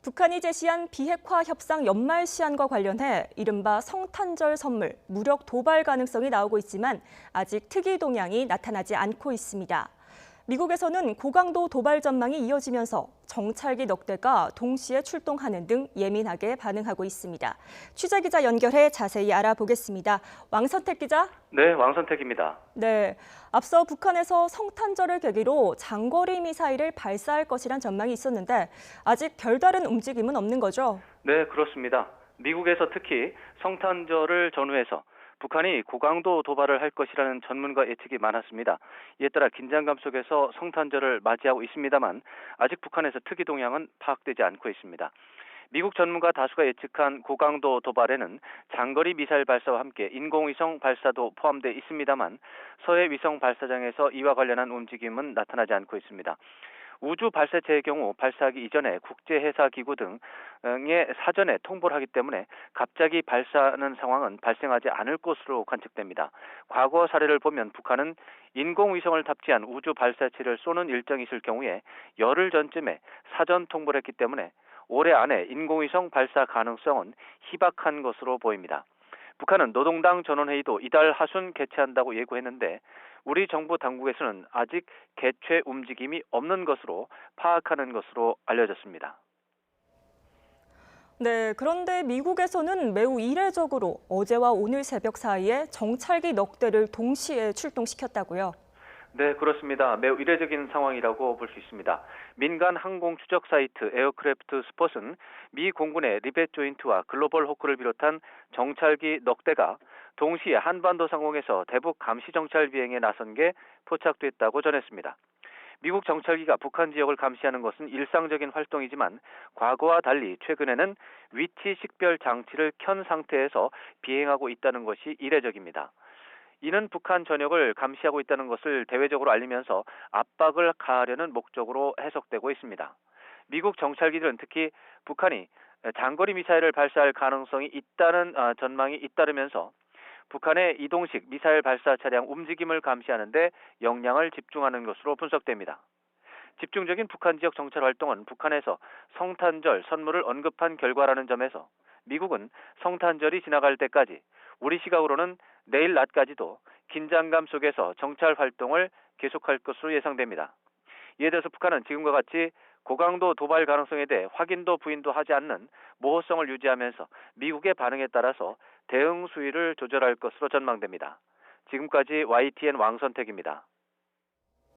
북한이 제시한 비핵화 협상 연말 시한과 관련해 이른바 성탄절 선물, 무력 도발 가능성이 나오고 있지만 아직 특이 동향이 나타나지 않고 있습니다. 미국에서는 고강도 도발 전망이 이어지면서 정찰기 넉 대가 동시에 출동하는 등 예민하게 반응하고 있습니다. 취재기자 연결해 자세히 알아보겠습니다. 왕선택 기자. 네, 왕선택입니다. 네, 앞서 북한에서 성탄절을 계기로 장거리 미사일을 발사할 것이란 전망이 있었는데 아직 별다른 움직임은 없는 거죠? 네, 그렇습니다. 미국에서 특히 성탄절을 전후해서 북한이 고강도 도발을 할 것이라는 전문가 예측이 많았습니다. 이에 따라 긴장감 속에서 성탄절을 맞이하고 있습니다만 아직 북한에서 특이 동향은 파악되지 않고 있습니다. 미국 전문가 다수가 예측한 고강도 도발에는 장거리 미사일 발사와 함께 인공위성 발사도 포함되어 있습니다만 서해 위성 발사장에서 이와 관련한 움직임은 나타나지 않고 있습니다. 우주 발사체의 경우 발사하기 이전에 국제해사기구 등에 사전에 통보를 하기 때문에 갑자기 발사하는 상황은 발생하지 않을 것으로 관측됩니다. 과거 사례를 보면 북한은 인공위성을 탑재한 우주 발사체를 쏘는 일정이 있을 경우에 열흘 전쯤에 사전 통보를 했기 때문에 올해 안에 인공위성 발사 가능성은 희박한 것으로 보입니다. 북한은 노동당 전원회의도 이달 하순 개최한다고 예고했는데 우리 정부 당국에서는 아직 개최 움직임이 없는 것으로 파악하는 것으로 알려졌습니다. 네, 그런데 미국에서는 매우 이례적으로 어제와 오늘 새벽 사이에 정찰기 넉 대를 동시에 출동시켰다고요. 네, 그렇습니다. 매우 이례적인 상황이라고 볼 수 있습니다. 민간 항공 추적 사이트 에어크래프트 스폿은 미 공군의 리벳 조인트와 글로벌 호크를 비롯한 정찰기 넉 대가 동시에 한반도 상공에서 대북 감시 정찰 비행에 나선 게 포착됐다고 전했습니다. 미국 정찰기가 북한 지역을 감시하는 것은 일상적인 활동이지만 과거와 달리 최근에는 위치 식별 장치를 켠 상태에서 비행하고 있다는 것이 이례적입니다. 이는 북한 전역을 감시하고 있다는 것을 대외적으로 알리면서 압박을 가하려는 목적으로 해석되고 있습니다. 미국 정찰기들은 특히 북한이 장거리 미사일을 발사할 가능성이 있다는 전망이 잇따르면서 북한의 이동식 미사일 발사 차량 움직임을 감시하는 데 역량을 집중하는 것으로 분석됩니다. 집중적인 북한 지역 정찰 활동은 북한에서 성탄절 선물을 언급한 결과라는 점에서 미국은 성탄절이 지나갈 때까지 우리 시각으로는 내일 낮까지도 긴장감 속에서 정찰 활동을 계속할 것으로 예상됩니다. 이에 대해서 북한은 지금과 같이 고강도 도발 가능성에 대해 확인도 부인도 하지 않는 모호성을 유지하면서 미국의 반응에 따라서 대응 수위를 조절할 것으로 전망됩니다. 지금까지 YTN 왕선택입니다.